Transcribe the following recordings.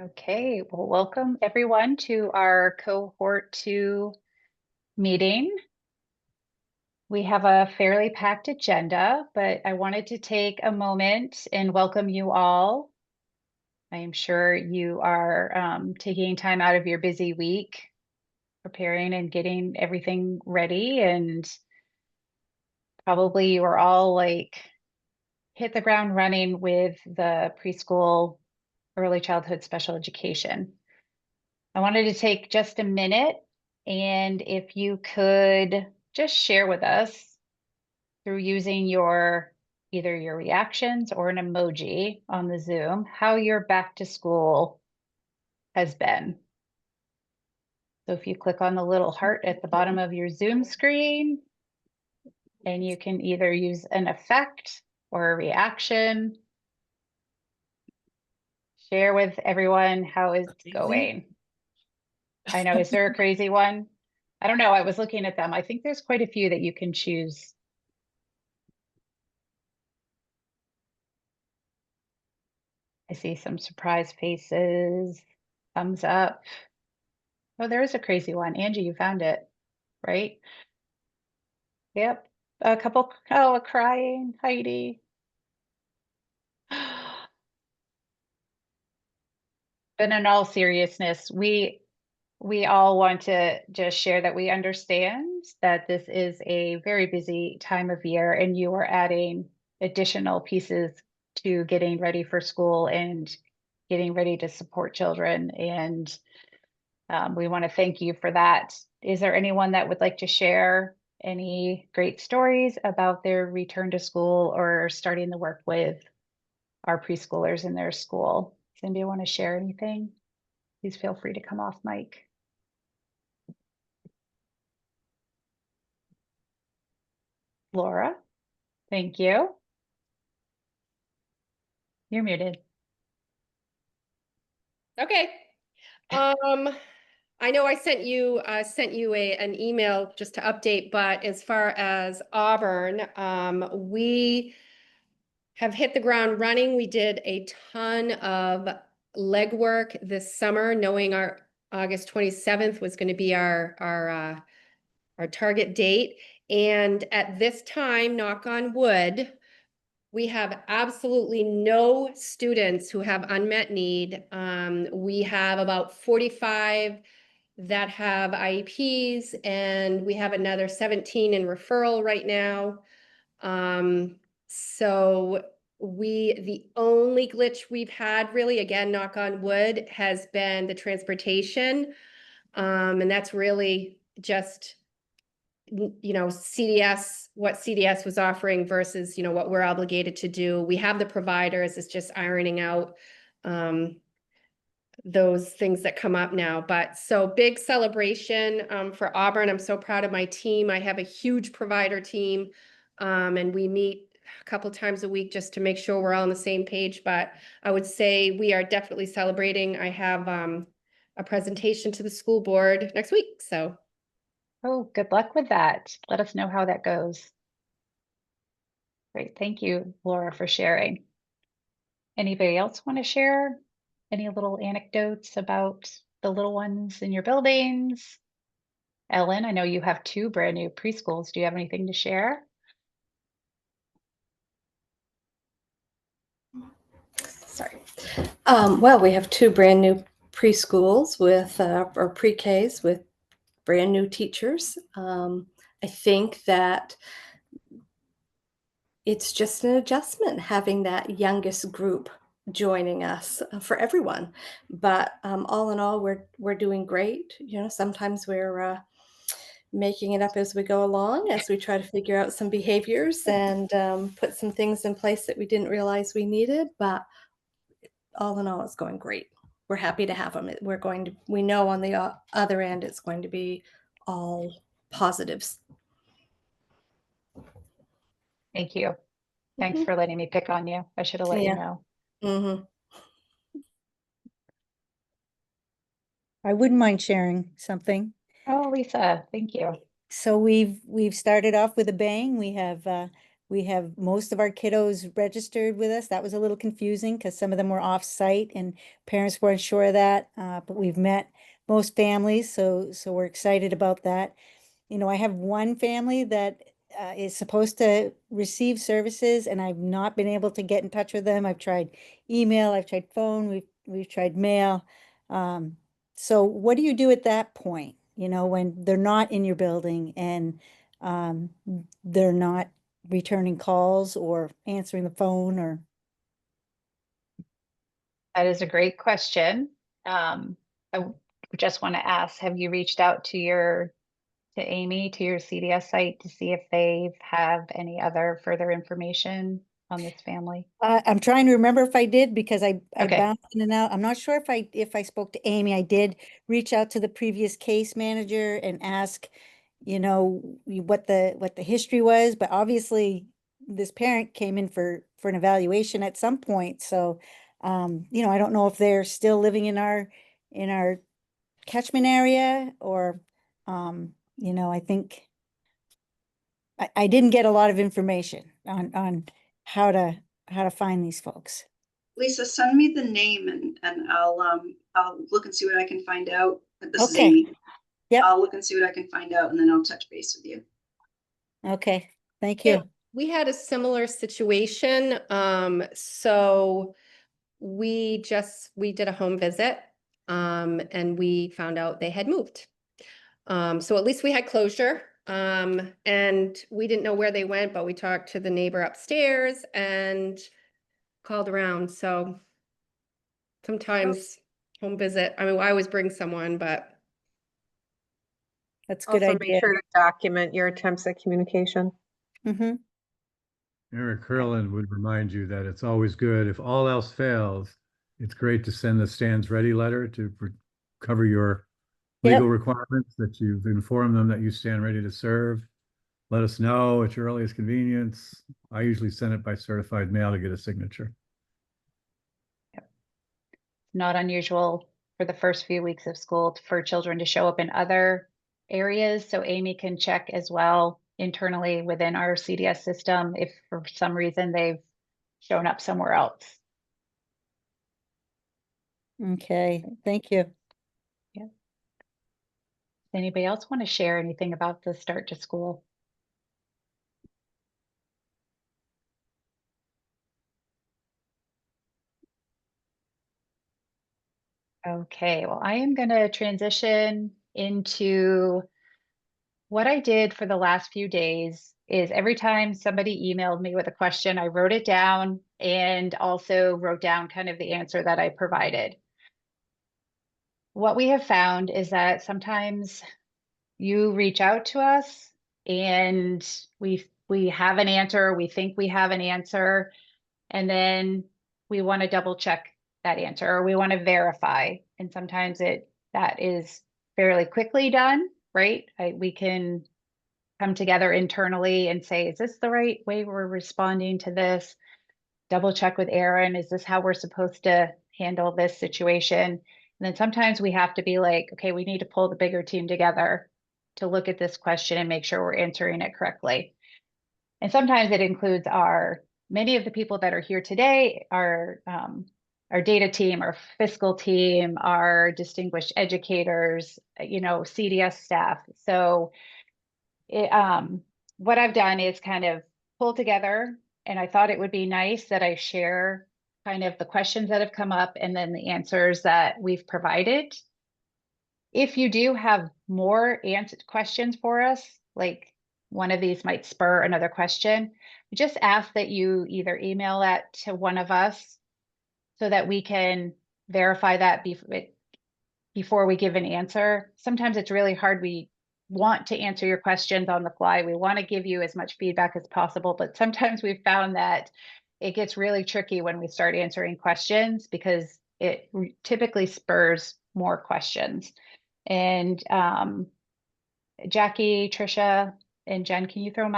Okay, well, welcome everyone to our Cohort 2 meeting. We have a fairly packed agenda, but I wanted to take a moment and welcome you all. I am sure you are taking time out of your busy week, preparing and getting everything ready, and probably you are all hit the ground running with the preschool, early childhood special education. I wanted to take just a minute, and if you could just share with us through using either your reactions or an emoji on the Zoom, how your back to school has been. So if you click on the little heart at the bottom of your Zoom screen, and you can either use an effect or a reaction, share with everyone how it's going. I know, is there a crazy one? I don't know. I was looking at them. I think there's quite a few that you can choose. I see some surprise faces, thumbs up. Oh, there is a crazy one. Angie, you found it, right? Yep. A couple, oh, a crying Heidi. But in all seriousness, we all want to just share that we understand that this is a very busy time of year and you are adding additional pieces to getting ready for school and getting ready to support children. And we want to thank you for that. Is there anyone that would like to share any great stories about their return to school or starting the work with our preschoolers in their school? Does anybody want to share anything? Please feel free to come off mic. Laura, thank you. You're muted. Okay. I know I sent you an email just to update, but as far as Auburn, we have hit the ground running. We did a ton of legwork this summer, knowing our August 27th was going to be our target date. And at this time, knock on wood, we have absolutely no students who have unmet need. We have about 45 that have IEPs, and we have another 17 in referral right now. So the only glitch we've had, really, again, knock on wood, has been the transportation. And that's really just CDS, what CDS was offering versus, what we're obligated to do. We have the providers, it's just ironing out those things that come up now. But so big celebration for Auburn. I'm so proud of my team. I have a huge provider team, and we meet a couple times a week just to make sure we're all on the same page. But I would say we are definitely celebrating. I have a presentation to the school board next week, so. Oh, good luck with that. Let us know how that goes. Great. Thank you, Laura, for sharing. Anybody else want to share any little anecdotes about the little ones in your buildings? Ellen, I know you have 2 brand new preschools. Do you have anything to share? Sorry. Well, we have 2 brand new preschools with or pre-Ks with brand new teachers. I think that it's just an adjustment having that youngest group joining us for everyone. But all in all, we're doing great. Sometimes we're making it up as we go along, as we try to figure out some behaviors and put some things in place that we didn't realize we needed. But all in all, it's going great. We're happy to have them. We know on the other end, it's going to be all positives. Thank you. Thanks for letting me pick on you. I should have let you know. Mm-hmm. I wouldn't mind sharing something. Oh, Lisa, thank you. So we've started off with a bang. We have We have most of our kiddos registered with us. That was a little confusing because some of them were off-site and parents weren't sure of that. But we've met most families, so we're excited about that. You know, I have one family that is supposed to receive services, and I've not been able to get in touch with them. I've tried email, I've tried phone, we've tried mail. So what do you do at that point? You know, when they're not in your building and they're not returning calls or answering the phone or. That is a great question. I just want to ask, have you reached out to Amy, to your CDS site to see if they have any other further information on this family? I'm trying to remember if I did because I Okay. bounced in and out. I'm not sure if I spoke to Amy. I did reach out to the previous case manager and ask, you know, what the history was, but obviously this parent came in for an evaluation at some point. So, you know, I don't know if they're still living in our catchment area or, you know, I think I didn't get a lot of information on how to find these folks. Lisa, send me the name and I'll look and see what I can find out. This is Okay. Amy. Yep. I'll look and see what I can find out and then I'll touch base with you. Okay, thank Yeah, you. we had a similar situation. So we did a home visit, and we found out they had moved. So at least we had closure. And we didn't know where they went, but we talked to the neighbor upstairs and called around. So sometimes home visit, I mean, I always bring someone, but That's a good Also, make idea. sure to document your attempts at communication. Mm-hmm. Eric Curlin would remind you that it's always good, if all else fails, it's great to send the stands ready letter to cover your legal requirements, that you've informed them that you stand ready to serve. Let us know at your earliest convenience. I usually send it by certified mail to get a signature. Not unusual for the first few weeks of school for children to show up in other areas. So Amy can check as well internally within our CDS system if for some reason they've shown up somewhere else. Okay, thank you. Yeah. Does anybody else want to share anything about the start to school? Okay, well, I am going to transition into what I did for the last few days is every time somebody emailed me with a question, I wrote it down and also wrote down kind of the answer that I provided. What we have found is that sometimes you reach out to us and we have an answer, we think we have an answer, and then we want to double check that answer or we want to verify. And sometimes that is fairly quickly done, right? We can come together internally and say, is this the right way we're responding to this? Double check with Aaron, is this how we're supposed to handle this situation? And then sometimes we have to be like, okay, we need to pull the bigger team together to look at this question and make sure we're answering it correctly. And sometimes it includes many of the people that are here today, our data team, our fiscal team, our distinguished educators, CDS staff. So what I've done is kind of pull together, and I thought it would be nice that I share kind of the questions that have come up and then the answers that we've provided. If you do have more questions for us, like one of these might spur another question, we just ask that you either email that to one of us so that we can verify that before we give an answer. Sometimes it's really hard. We want to answer your questions on the fly. We want to give you as much feedback as possible, but sometimes we've found that it gets really tricky when we start answering questions because it typically spurs more questions. And Jackie, Trisha, and Jen, can you throw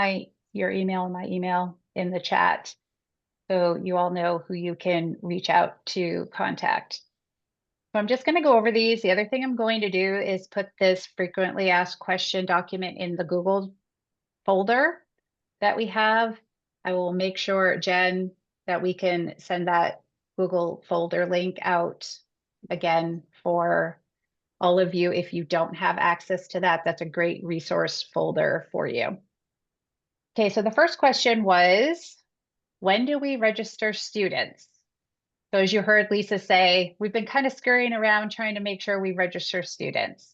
your email and my email in the chat so you all know who you can reach out to contact? So I'm just going to go over these. The other thing I'm going to do is put this frequently asked question document in the Google folder that we have. I will make sure, Jen, that we can send that Google folder link out again for all of you. If you don't have access to that, that's a great resource folder for you. Okay, so the first question was, when do we register students? So as you heard Lisa say, we've been kind of scurrying around trying to make sure we register students.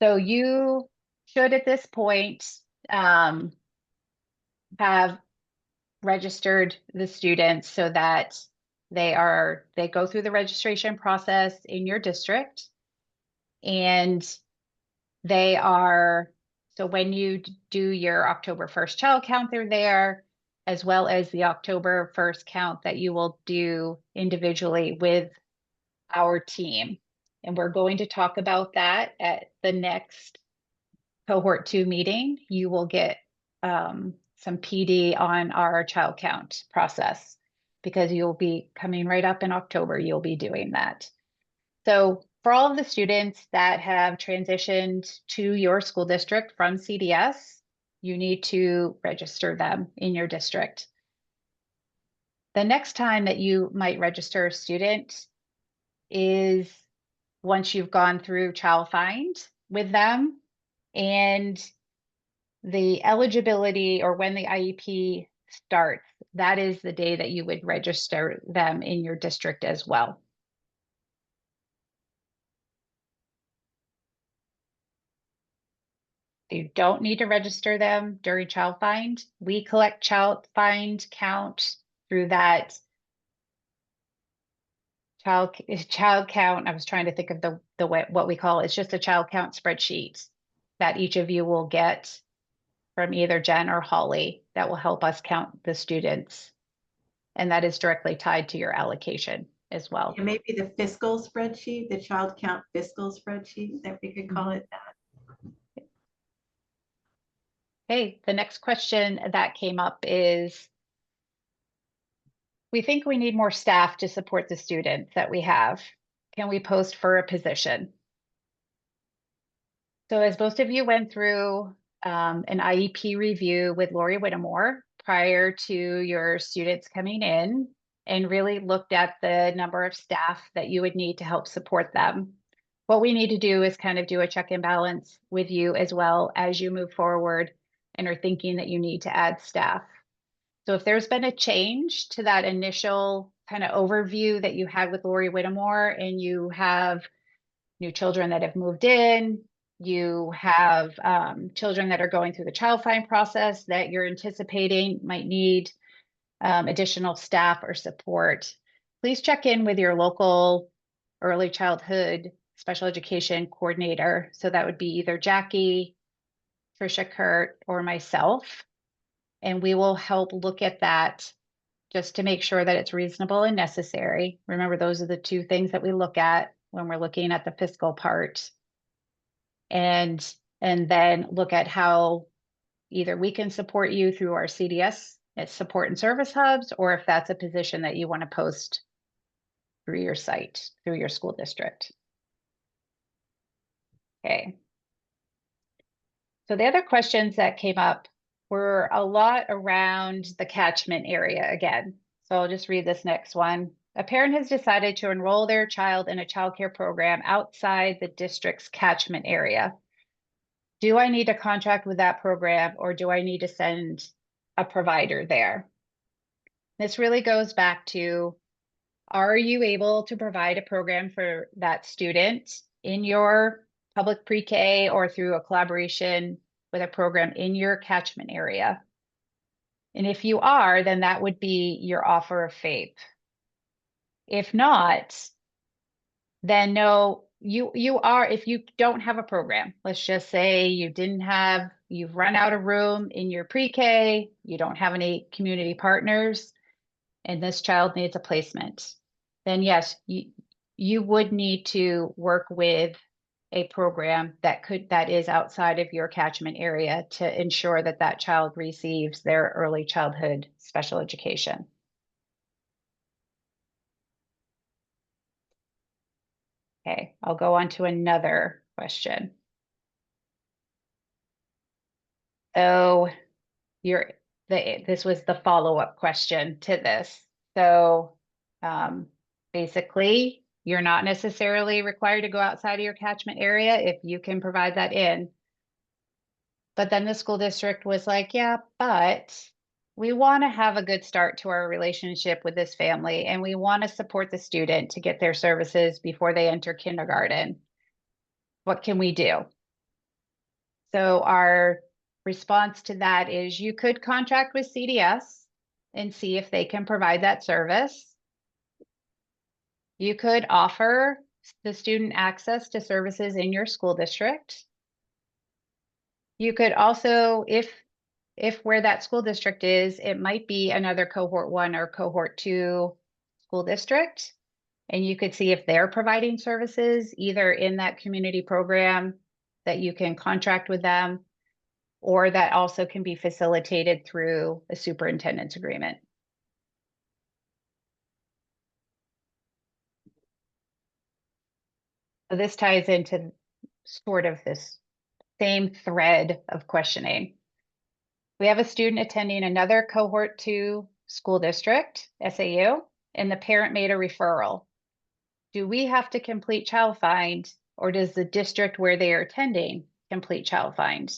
So you should at this point have registered the students so that they go through the registration process in your district, and they are, so when you do your October 1st child count, they're there, as well as the October 1st count that you will do individually with our team. And we're going to talk about that at the next Cohort 2 meeting. You will get some PD on our child count process because you'll be coming right up in October. You'll be doing that. So for all of the students that have transitioned to your school district from CDS, you need to register them in your district. The next time that you might register a student is once you've gone through Child Find with them, and the eligibility, or when the IEP starts, that is the day that you would register them in your district as well. You don't need to register them during Child Find. We collect Child Find count through that child count. I was trying to think of the way, what we call it. It's just a child count spreadsheet that each of you will get from either Jen or Holly that will help us count the students. And that is directly tied to your allocation as well. Yeah, maybe the fiscal spreadsheet, the child count fiscal spreadsheet, that we could call it that. Okay, the next question that came up is, we think we need more staff to support the students that we have. Can we post for a position? So as most of you went through an IEP review with Lori Whittemore prior to your students coming in, and really looked at the number of staff that you would need to help support them. What we need to do is kind of do a check and balance with you as well as you move forward and are thinking that you need to add staff. So if there's been a change to that initial kind of overview that you had with Lori Whittemore, and you have new children that have moved in, you have children that are going through the child find process that you're anticipating might need additional staff or support, please check in with your local early childhood special education coordinator. So that would be either Jackie, Trisha Kurt, or myself. And we will help look at that just to make sure that it's reasonable and necessary. Remember, those are the two things that we look at when we're looking at the fiscal part. And then look at how either we can support you through our CDS at support and service hubs, or if that's a position that you want to post through your site, through your school district. Okay. So the other questions that came up were a lot around the catchment area again. So I'll just read this next one. A parent has decided to enroll their child in a childcare program outside the district's catchment area. Do I need to contract with that program, or do I need to send a provider there? This really goes back to, are you able to provide a program for that student in your public pre-K or through a collaboration with a program in your catchment area? And if you are, then that would be your offer of FAPE. If not, then no, you are, if you don't have a program, let's just say you've run out of room in your pre-K, you don't have any community partners, and this child needs a placement, then yes, you would need to work with a program that is outside of your catchment area to ensure that that child receives their early childhood special education. Okay, I'll go on to another question. So this was the follow-up question to this. So basically, you're not necessarily required to go outside of your catchment area if you can provide that in. But then the school district was like, yeah, but we want to have a good start to our relationship with this family, and we want to support the student to get their services before they enter kindergarten. What can we do? So our response to that is you could contract with CDS and see if they can provide that service. You could offer the student access to services in your school district. You could also, if where that school district is, it might be another cohort 1 or cohort 2 school district. And you could see if they're providing services either in that community program that you can contract with them, or that also can be facilitated through a superintendent's agreement. So this ties into sort of this same thread of questioning. We have a student attending another cohort 2 school district, SAU, and the parent made a referral. Do we have to complete child find, or does the district where they are attending complete child find?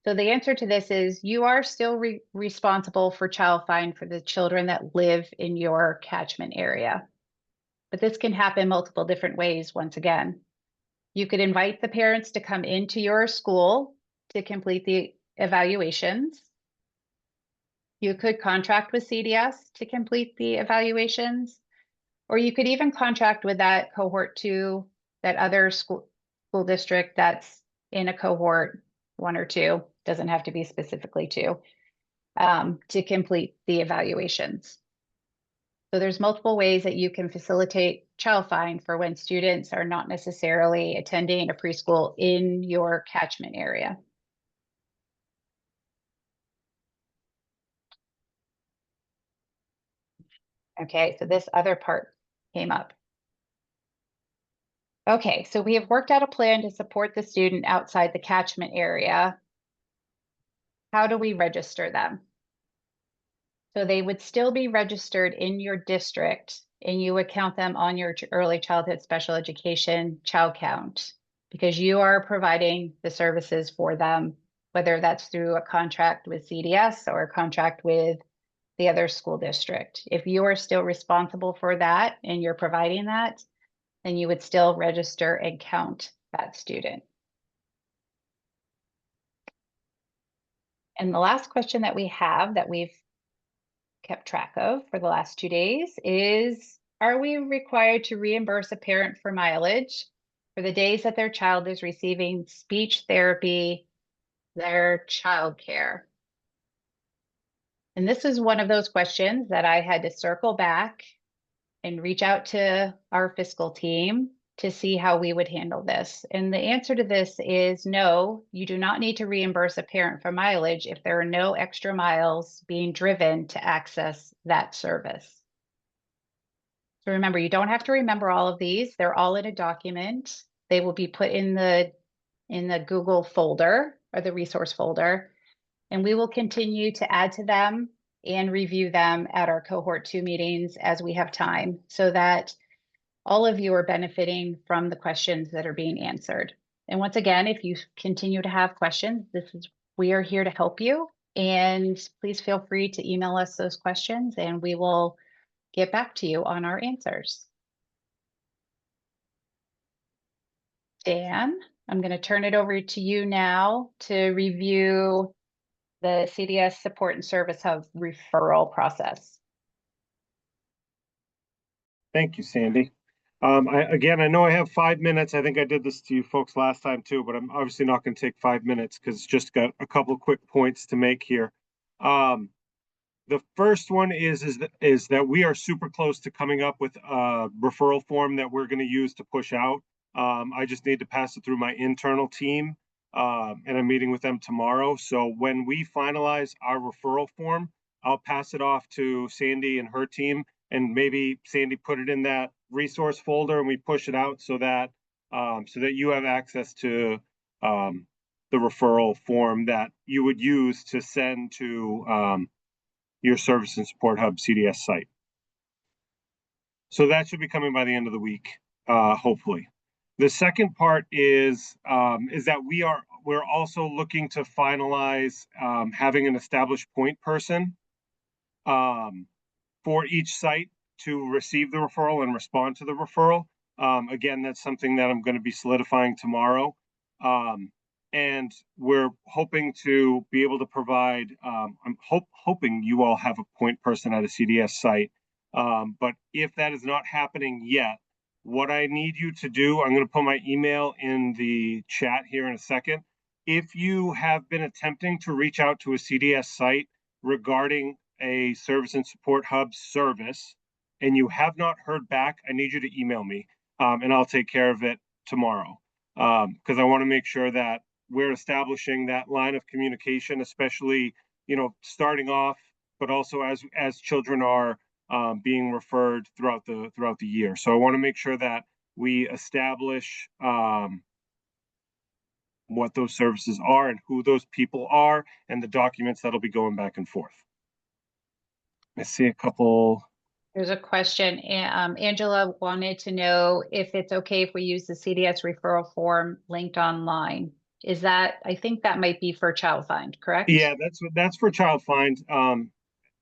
So the answer to this is you are still responsible for child find for the children that live in your catchment area. But this can happen multiple different ways once again. You could invite the parents to come into your school to complete the evaluations. You could contract with CDS to complete the evaluations, or you could even contract with that cohort 2, that other school district that's in a cohort 1 or 2, doesn't have to be specifically 2, to complete the evaluations. So there's multiple ways that you can facilitate child find for when students are not necessarily attending a preschool in your catchment area. Okay, so this other part came up. Okay, so we have worked out a plan to support the student outside the catchment area. How do we register them? So they would still be registered in your district, and you would count them on your early childhood special education child count, because you are providing the services for them, whether that's through a contract with CDS or a contract with the other school district. If you are still responsible for that and you're providing that, then you would still register and count that student. And the last question that we have that we've kept track of for the last 2 days is, are we required to reimburse a parent for mileage for the days that their child is receiving speech therapy, their childcare? And this is one of those questions that I had to circle back and reach out to our fiscal team to see how we would handle this. And the answer to this is no, you do not need to reimburse a parent for mileage if there are no extra miles being driven to access that service. So remember, you don't have to remember all of these. They're all in a document. They will be put in the Google folder or the resource folder, and we will continue to add to them and review them at our cohort 2 meetings as we have time, so that all of you are benefiting from the questions that are being answered. And once again, if you continue to have questions, we are here to help you. And please feel free to email us those questions and we will get back to you on our answers. Dan, I'm going to turn it over to you now to review the CDS Support and Service Hub referral process. Thank you, Sandy. I know I have 5 minutes. I think I did this to you folks last time too, but I'm obviously not going to take 5 minutes because it's just got a couple of quick points to make here. The first one is that we are super close to coming up with a referral form that we're going to use to push out. I just need to pass it through my internal team, and I'm meeting with them tomorrow. So when we finalize our referral form, I'll pass it off to Sandy and her team, and maybe Sandy put it in that resource folder and we push it out so that you have access to the referral form that you would use to send to your Service and Support Hub CDS site. So that should be coming by the end of the week, hopefully. The second part is that we're also looking to finalize having an established point person for each site to receive the referral and respond to the referral. Again, that's something that I'm going to be solidifying tomorrow. And we're hoping to be able to provide, I'm hoping you all have a point person at a CDS site. But if that is not happening yet, what I need you to do, I'm going to put my email in the chat here in a second. If you have been attempting to reach out to a CDS site regarding a Service and Support Hub service and you have not heard back, I need you to email me and I'll take care of it tomorrow. Because I want to make sure that we're establishing that line of communication, especially, starting off, but also as children are being referred throughout the year. So I want to make sure that we establish what those services are and who those people are and the documents that'll be going back and forth. I see a couple. There's a question. Angela wanted to know if it's okay if we use the CDS referral form linked online. Is that, I think that might be for Child Find, correct? Yeah, that's for Child Find.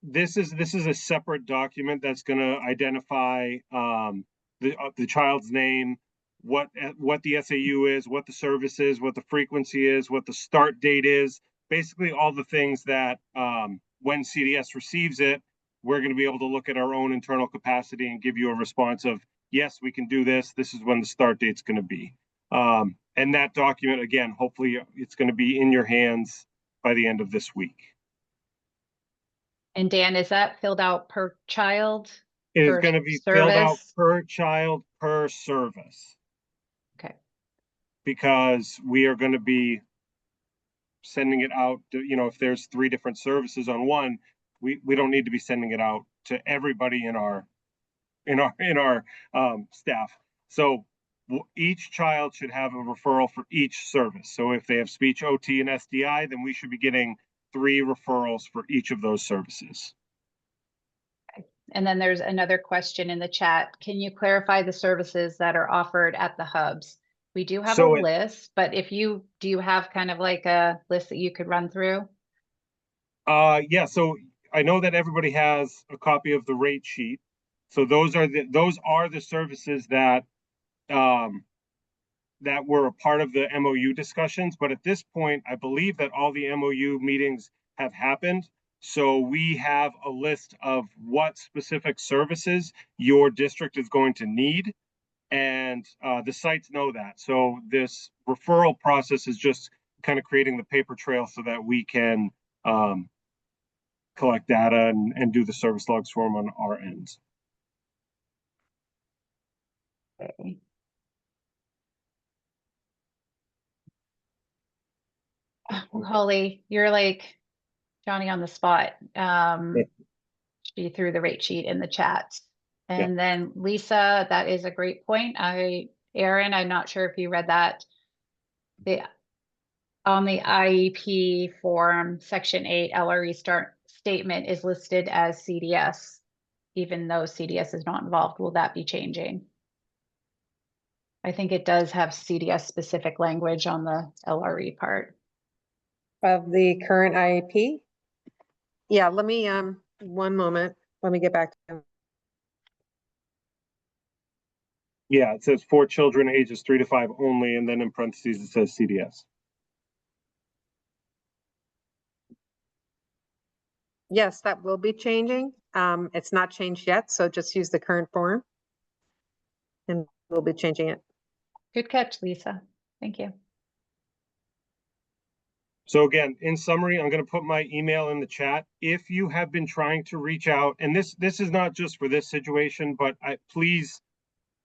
This is a separate document that's going to identify the child's name, what the SAU is, what the service is, what the frequency is, what the start date is, basically all the things that when CDS receives it, we're going to be able to look at our own internal capacity and give you a response of, yes, we can do this. This is when the start date's going to be. And that document, again, hopefully it's going to be in your hands by the end of this week. And Dan, is that filled out per child? It is going to be filled out per child, per service. Okay. Because we are going to be sending it out to, if there's 3 different services on one, we don't need to be sending it out to everybody in our staff. So each child should have a referral for each service. So if they have speech, OT, and SDI, then we should be getting 3 referrals for each of those services. Okay. And then there's another question in the chat. Can you clarify the services that are offered at the hubs? We do have a list, but do you have kind of like a list that you could run through? Yeah, so I know that everybody has a copy of the rate sheet. So those are the services that that were a part of the MOU discussions. But at this point, I believe that all the MOU meetings have happened. So we have a list of what specific services your district is going to need. And the sites know that. So this referral process is just kind of creating the paper trail so that we can collect data and do the service logs for them on our end. Okay. Holly, you're like Johnny on the spot. She threw the rate sheet in the chat. And then Lisa, that is a great point. Aaron, I'm not sure if you read that. On the IEP form, section 8 LRE start statement is listed as CDS, even though CDS is not involved. Will that be changing? I think it does have CDS specific language on the LRE part. Of the current IEP? Yeah, let me, one moment. Let me get back to you. Yeah, it says for children ages 3 to 5 only, and then in parentheses it says CDS. Yes, that will be changing. It's not changed yet, so just use the current form. And we'll be changing it. Good catch, Lisa. Thank you. So again, in summary, I'm going to put my email in the chat. If you have been trying to reach out, and this is not just for this situation, but please,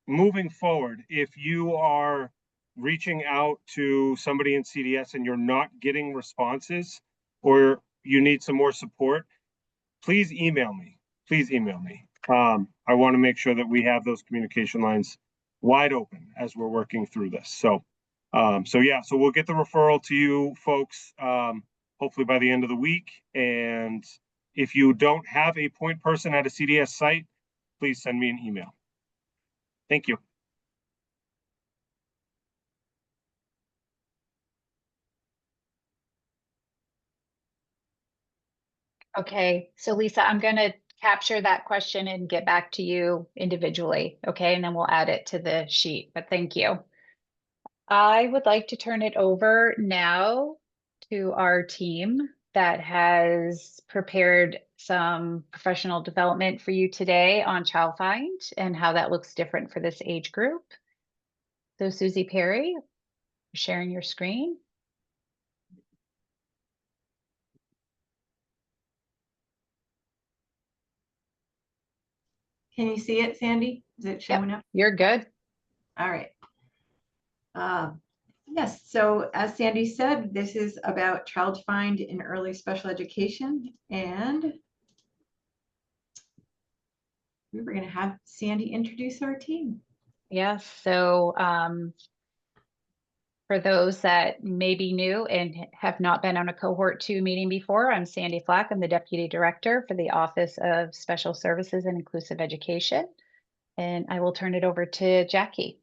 moving forward, if you are reaching out to somebody in CDS and you're not getting responses or you need some more support, please email me. Please email me. I want to make sure that we have those communication lines wide open as we're working through this. So So yeah, so we'll get the referral to you folks, hopefully by the end of the week. And if you don't have a point person at a CDS site, please send me an email. Thank you. Okay, so Lisa, I'm going to capture that question and get back to you individually. Okay, and then we'll add it to the sheet, but thank you. I would like to turn it over now to our team that has prepared some professional development for you today on Child Find and how that looks different for this age group. So Susie Perry, sharing your screen. Can you see it, Sandy? Is it showing up? You're good. All right. Yes, so as Sandy said, this is about Child Find in early special education, and we were going to have Sandy introduce our team. Yes, so for those that may be new and have not been on a Cohort 2 meeting before, I'm Sandy Flack. I'm the Deputy Director for the Office of Special Services and Inclusive Education. And I will turn it over to Jackie.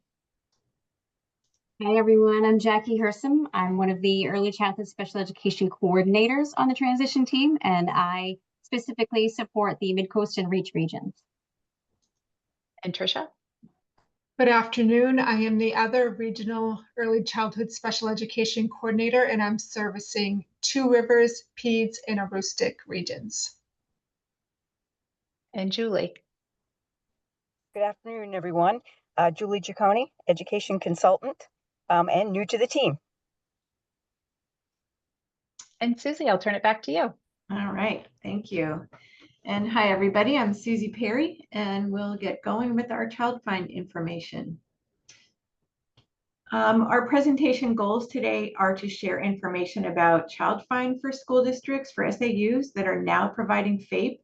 Hi everyone, I'm Jackie Hersom. I'm one of the early childhood special education coordinators on the transition team, and I specifically support the Mid-Coast and Reach regions. And Tricia? Good afternoon. I am the other regional early childhood special education coordinator, and I'm servicing Two Rivers, Peds, and Aroostook regions. And Julie? Good afternoon, everyone. Julie Giacconi, education consultant, and new to the team. And Susie, I'll turn it back to you. All right, thank you. And hi, everybody. I'm Susie Perry, and we'll get going with our Child Find information. Our presentation goals today are to share information about Child Find for school districts for SAUs that are now providing FAPE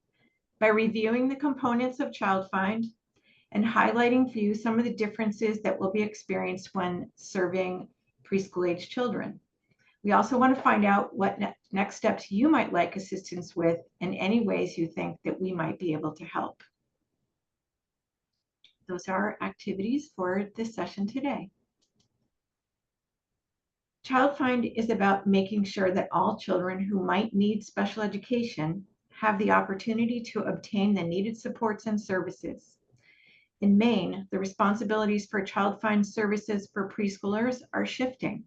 by reviewing the components of Child Find and highlighting for you some of the differences that will be experienced when serving preschool age children. We also want to find out what next steps you might like assistance with and any ways you think that we might be able to help. Those are our activities for this session today. Child Find is about making sure that all children who might need special education have the opportunity to obtain the needed supports and services. In Maine, the responsibilities for Child Find services for preschoolers are shifting.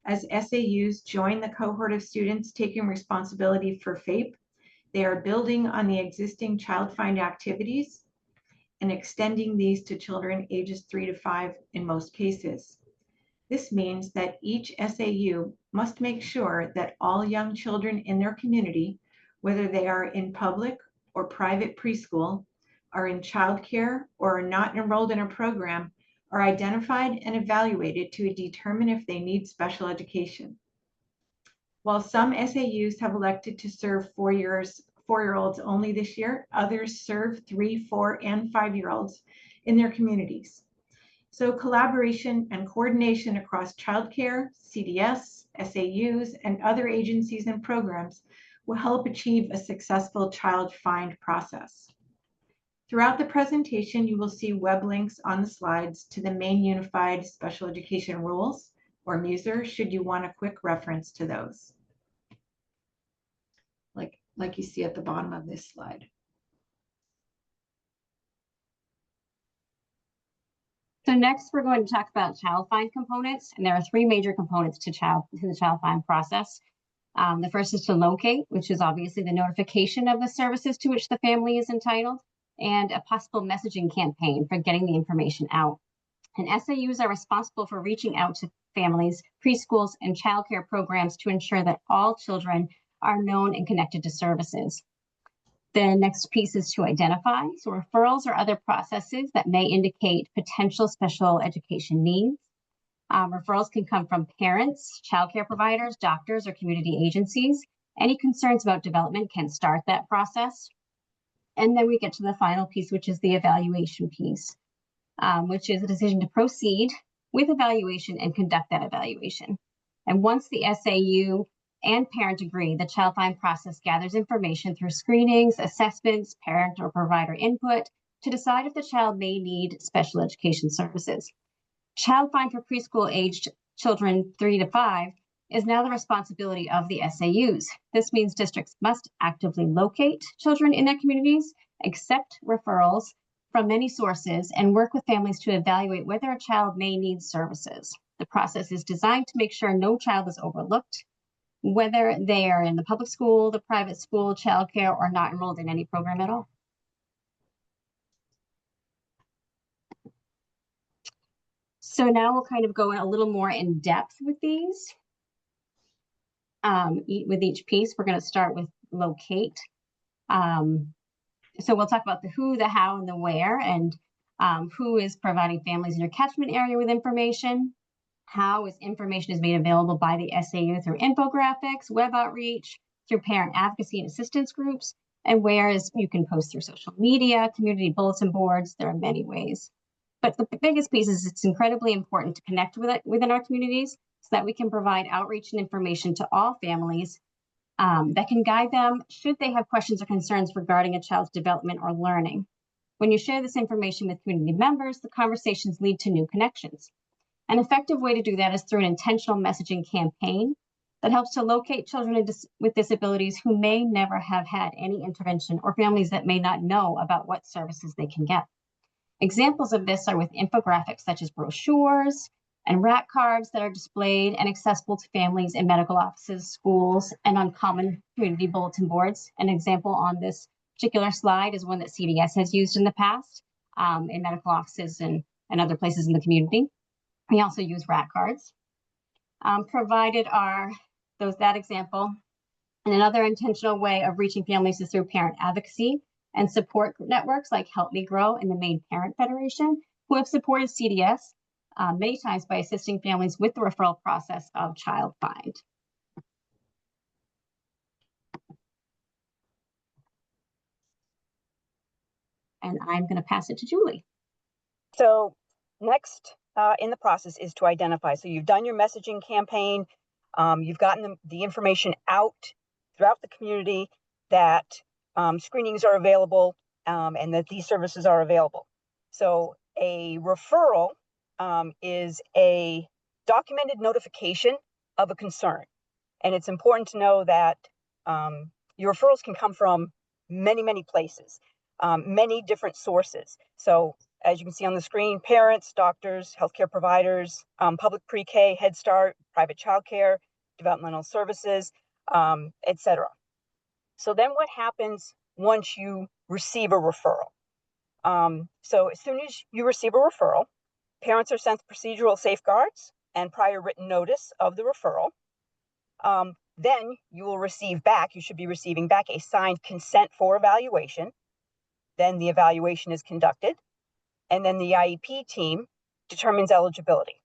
As SAUs join the cohort of students taking responsibility for FAPE, they are building on the existing Child Find activities and extending these to children ages 3 to 5 in most cases. This means that each SAU must make sure that all young children in their community, whether they are in public or private preschool, are in childcare or are not enrolled in a program, are identified and evaluated to determine if they need special education. While some SAUs have elected to serve 4-year-olds only this year, others serve 3, 4, and 5-year-olds in their communities. So collaboration and coordination across childcare, CDS, SAUs, and other agencies and programs will help achieve a successful Child Find process. Throughout the presentation, you will see web links on the slides to the Maine Unified Special Education Rules, or MUSER, should you want a quick reference to those. Like you see at the bottom of this slide. So next, we're going to talk about Child Find components, and there are 3 major components to the Child Find process. The first is to locate, which is obviously the notification of the services to which the family is entitled, and a possible messaging campaign for getting the information out. And SAUs are responsible for reaching out to families, preschools, and childcare programs to ensure that all children are known and connected to services. The next piece is to identify. So referrals or other processes that may indicate potential special education needs. Referrals can come from parents, childcare providers, doctors, or community agencies. Any concerns about development can start that process. And then we get to the final piece, which is the evaluation piece, which is a decision to proceed with evaluation and conduct that evaluation. And once the SAU and parent agree, the child find process gathers information through screenings, assessments, parent or provider input to decide if the child may need special education services. Child find for preschool aged children 3 to 5 is now the responsibility of the SAUs. This means districts must actively locate children in their communities, accept referrals from many sources, and work with families to evaluate whether a child may need services. The process is designed to make sure no child is overlooked, whether they are in the public school, the private school, childcare, or not enrolled in any program at all. So now we'll kind of go a little more in depth with these. With each piece, we're going to start with locate. So we'll talk about the who, the how, and the where, and who is providing families in your catchment area with information. How is information is made available by the SAU through infographics, web outreach, through parent advocacy and assistance groups, and where is you can post through social media, community bulletin boards. There are many ways. But the biggest piece is it's incredibly important to connect with it within our communities so that we can provide outreach and information to all families that can guide them should they have questions or concerns regarding a child's development or learning. When you share this information with community members, the conversations lead to new connections. An effective way to do that is through an intentional messaging campaign that helps to locate children with disabilities who may never have had any intervention or families that may not know about what services they can get. Examples of this are with infographics such as brochures and rat cards that are displayed and accessible to families in medical offices, schools, and on common community bulletin boards. An example on this particular slide is one that CDS has used in the past in medical offices and other places in the community. We also use rat cards. Provided are that example. And another intentional way of reaching families is through parent advocacy and support networks like Help Me Grow and the Maine Parent Federation, who have supported CDS many times by assisting families with the referral process of child find. And I'm going to pass it to Julie. So next in the process is to identify. So you've done your messaging campaign. You've gotten the information out throughout the community that screenings are available and that these services are available. So a referral is a documented notification of a concern. And it's important to know that your referrals can come from many, many places, many different sources. So as you can see on the screen, parents, doctors, healthcare providers, public pre-K, Head Start, private childcare, developmental services, etc. So then what happens once you receive a referral? So as soon as you receive a referral, parents are sent procedural safeguards and prior written notice of the referral. Then you will receive back, you should be receiving back a signed consent for evaluation. Then the evaluation is conducted. And then the IEP team determines eligibility.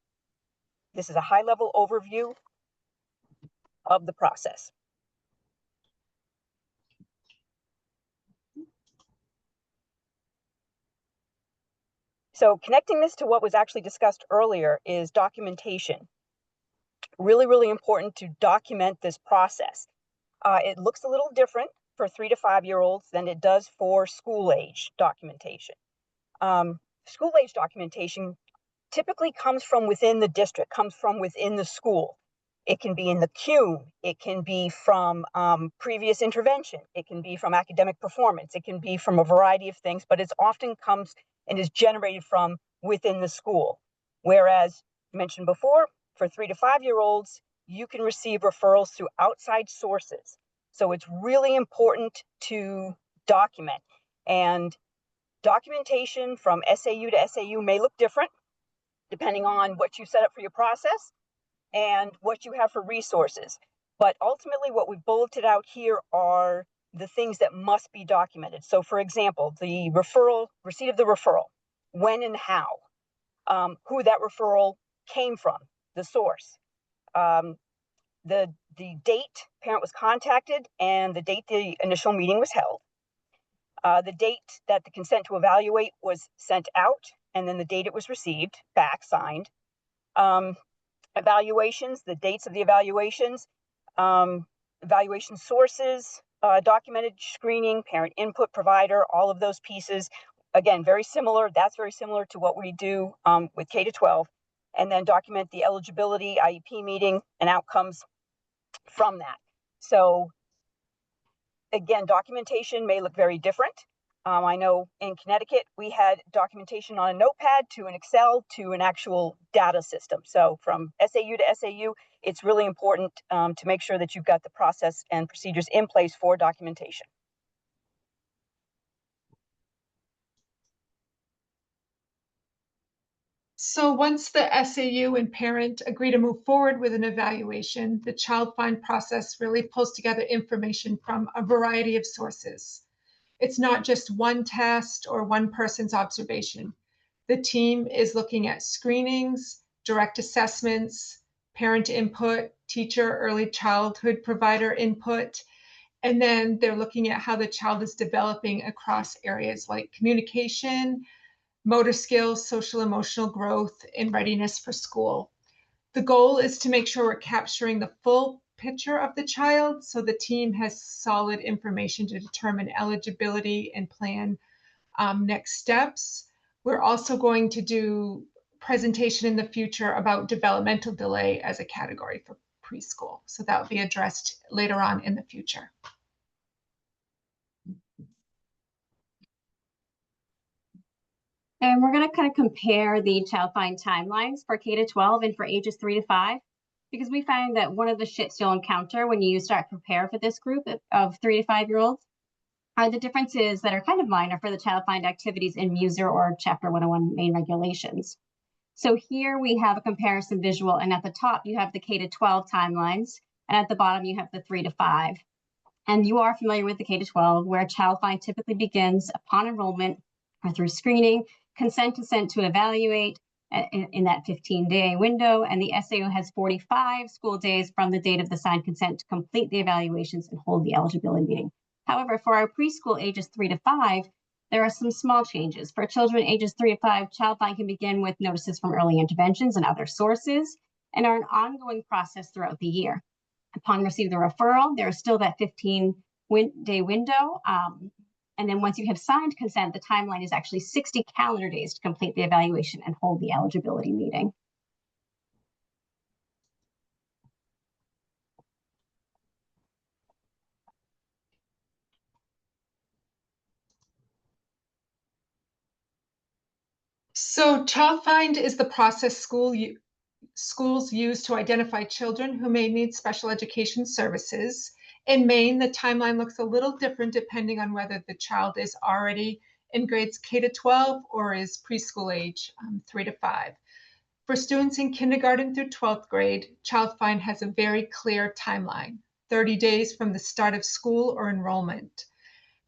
This is a high-level overview of the process. So connecting this to what was actually discussed earlier is documentation. Really, really important to document this process. It looks a little different for 3 to 5-year-olds than it does for school-age documentation. School-age documentation typically comes from within the district, comes from within the school. It can be in the CUE, it can be from previous intervention, it can be from academic performance, it can be from a variety of things, but it often comes and is generated from within the school. Whereas, mentioned before, for 3 to 5-year-olds, you can receive referrals through outside sources. So it's really important to document. And documentation from SAU to SAU may look different depending on what you set up for your process and what you have for resources. But ultimately, what we bulleted out here are the things that must be documented. So for example, the referral, receipt of the referral, when and how, who that referral came from, the source, the date parent was contacted and the date the initial meeting was held, the date that the consent to evaluate was sent out, and then the date it was received, back, signed, Evaluations, the dates of the evaluations, evaluation sources, documented screening, parent input provider, all of those pieces. Again, very similar. That's very similar to what we do with K to 12. And then document the eligibility, IEP meeting, and outcomes from that. So again, documentation may look very different. I know in Connecticut, we had documentation on a notepad to an Excel to an actual data system. So from SAU to SAU, it's really important to make sure that you've got the process and procedures in place for documentation. So once the SAU and parent agree to move forward with an evaluation, the child find process really pulls together information from a variety of sources. It's not just one test or one person's observation. The team is looking at screenings, direct assessments, parent input, teacher, early childhood provider input, and then they're looking at how the child is developing across areas like communication, motor skills, social emotional growth, and readiness for school. The goal is to make sure we're capturing the full picture of the child so the team has solid information to determine eligibility and plan next steps. We're also going to do presentation in the future about developmental delay as a category for preschool. So that will be addressed later on in the future. And we're going to kind of compare the child find timelines for K to 12 and for ages 3 to 5, because we find that one of the shifts you'll encounter when you start to prepare for this group of 3 to 5 year olds are the differences that are kind of minor for the child find activities in MUSER or Chapter 101 Maine regulations. So here we have a comparison visual, and at the top you have the K to 12 timelines, and at the bottom you have the 3 to 5. And you are familiar with the K to 12, where child find typically begins upon enrollment or through screening, consent is sent to evaluate in that 15-day window, and the SAO has 45 school days from the date of the signed consent to complete the evaluations and hold the eligibility meeting. However, for our preschool ages 3 to 5, there are some small changes. For children ages 3 to 5, child find can begin with notices from early interventions and other sources, and are an ongoing process throughout the year. Upon receiving the referral, there is still that 15-day window. And then once you have signed consent, the timeline is actually 60 calendar days to complete the evaluation and hold the eligibility meeting. So child find is the process schools use to identify children who may need special education services. In Maine, the timeline looks a little different depending on whether the child is already in grades K to 12 or is preschool age 3 to 5. For students in kindergarten through 12th grade, child find has a very clear timeline, 30 days from the start of school or enrollment.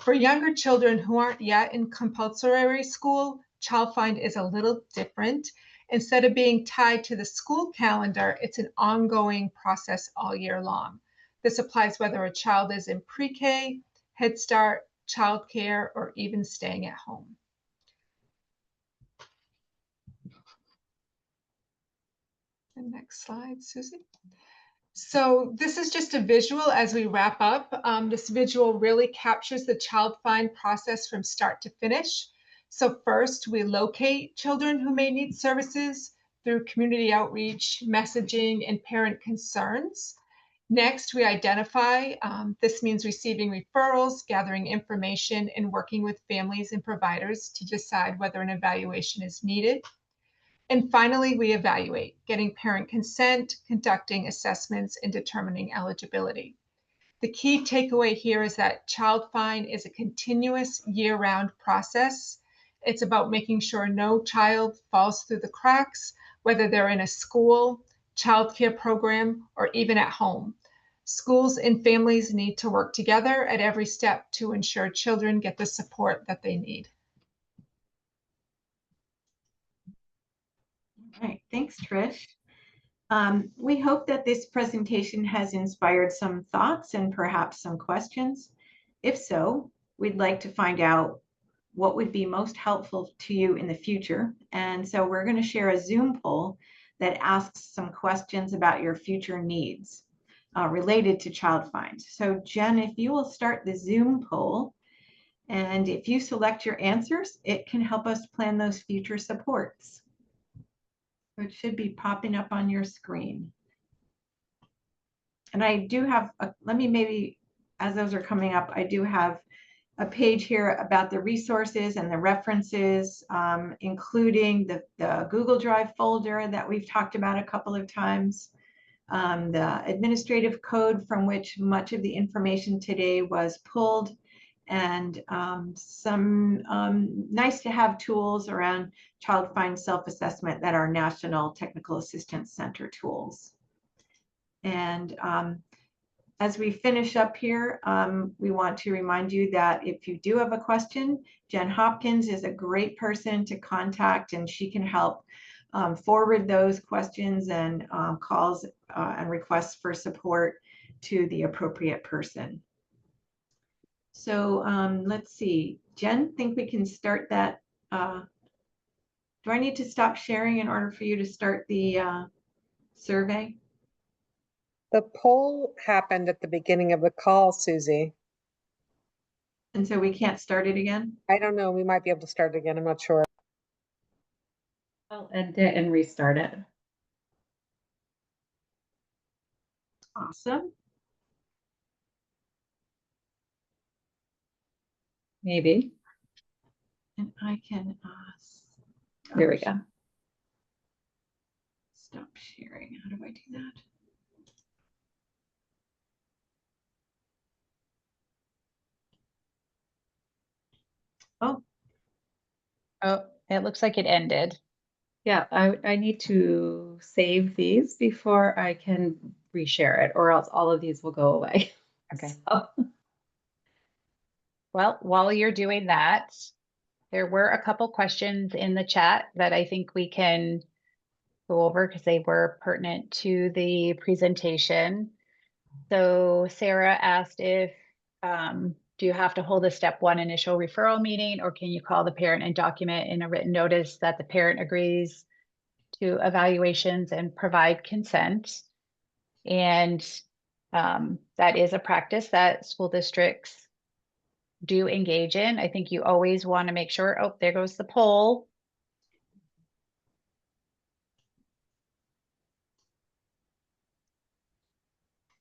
For younger children who aren't yet in compulsory school, child find is a little different. Instead of being tied to the school calendar, it's an ongoing process all year long. This applies whether a child is in pre-K, Head Start, childcare, or even staying at home. And next slide, Susie. So this is just a visual as we wrap up. This visual really captures the child find process from start to finish. So first, we locate children who may need services through community outreach, messaging, and parent concerns. Next, we identify. This means receiving referrals, gathering information, and working with families and providers to decide whether an evaluation is needed. And finally, we evaluate, getting parent consent, conducting assessments, and determining eligibility. The key takeaway here is that child find is a continuous year-round process. It's about making sure no child falls through the cracks, whether they're in a school, childcare program, or even at home. Schools and families need to work together at every step to ensure children get the support that they need. All right, thanks, Trish. We hope that this presentation has inspired some thoughts and perhaps some questions. If so, we'd like to find out what would be most helpful to you in the future. And so we're going to share a Zoom poll that asks some questions about your future needs related to child finds. So Jen, if you will start the Zoom poll, and if you select your answers, it can help us plan those future supports. So it should be popping up on your screen. And I do have, let me maybe, as those are coming up, I do have a page here about the resources and the references, including the Google Drive folder that we've talked about a couple of times, the administrative code from which much of the information today was pulled, and some nice to have tools around Child Find self-assessment that are National Technical Assistance Center tools. And as we finish up here, we want to remind you that if you do have a question, Jen Hopkins is a great person to contact, and she can help forward those questions and calls and requests for support to the appropriate person. So let's see, Jen, think we can start that. Do I need to stop sharing in order for you to start the survey? The poll happened at the beginning of the call, Susie. And so we can't start it again? I don't know. We might be able to start again. I'm not sure. I'll end it and restart it. Awesome. Maybe. And I can There we go. stop sharing. How do I do that? Oh. Oh, it looks like it ended. Yeah, I need to save these before I can reshare it, or else all of these will go away. Okay. So, Well, while you're doing that, there were a couple questions in the chat that I think we can go over because they were pertinent to the presentation. So Sarah asked if, do you have to hold a step one initial referral meeting, or can you call the parent and document in a written notice that the parent agrees to evaluations and provide consent? And that is a practice that school districts do engage in. I think you always want to make sure, oh, there goes the poll.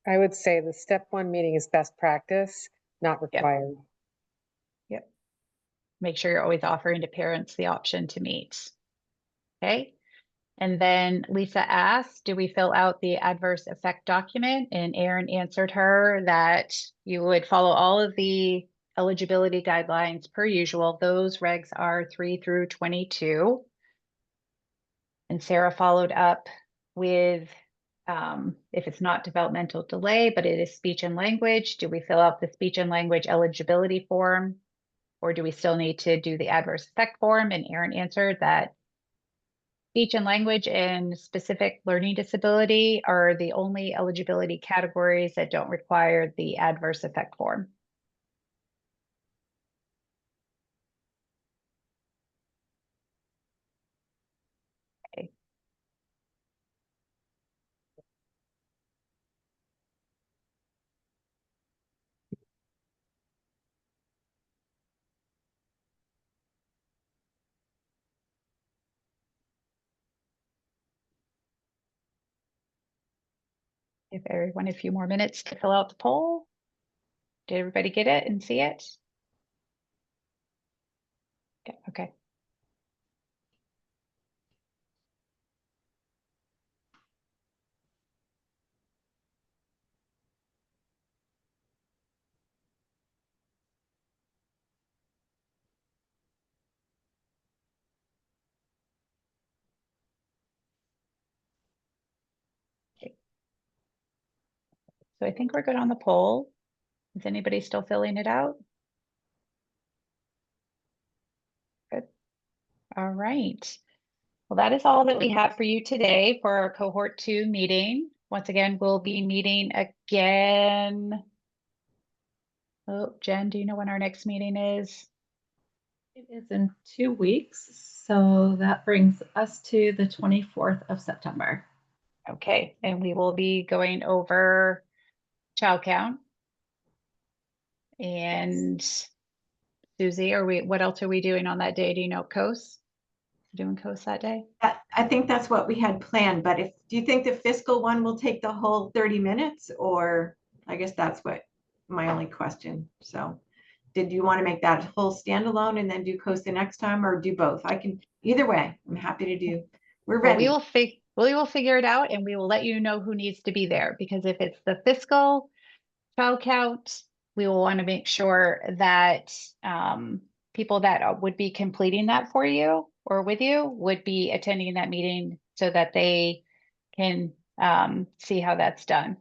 I would say the step one meeting is best practice, not required. Yep. Make sure you're always offering to parents the option to meet. Okay. And then Lisa asked, do we fill out the adverse effect document? And Erin answered her that you would follow all of the eligibility guidelines per usual. Those regs are 3 through 22. And Sarah followed up with, if it's not developmental delay, but it is speech and language, do we fill out the speech and language eligibility form? Or do we still need to do the adverse effect form? And Erin answered that speech and language and specific learning disability are the only eligibility categories that don't require the adverse effect form. Okay. Give everyone a few more minutes to fill out the poll. Did everybody get it and see it? Yeah, okay. Okay. So I think we're good on the poll. Is anybody still filling it out? Good. All right. Well, that is all that we have for you today for our cohort 2 meeting. Once again, we'll be meeting again. Oh, Jen, do you know when our next meeting is? It is in 2 weeks, so that brings us to the 24th of September. Okay, and we will be going over child count. And Susie, what else are we doing on that day? Do you know COS? Doing COS that day? I think that's what we had planned, but do you think the fiscal one will take the whole 30 minutes? Or I guess that's what my only question. So did you want to make that whole standalone and then do COS the next time, or do both? I can, either way, I'm happy to do. We're Well, ready. we will figure it out, and we will let you know who needs to be there, because if it's the fiscal child count, we will want to make sure that people that would be completing that for you or with you would be attending that meeting so that they can see how that's done.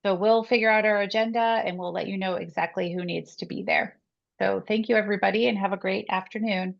So we'll figure out our agenda and we'll let you know exactly who needs to be there. So thank you, everybody, and have a great afternoon.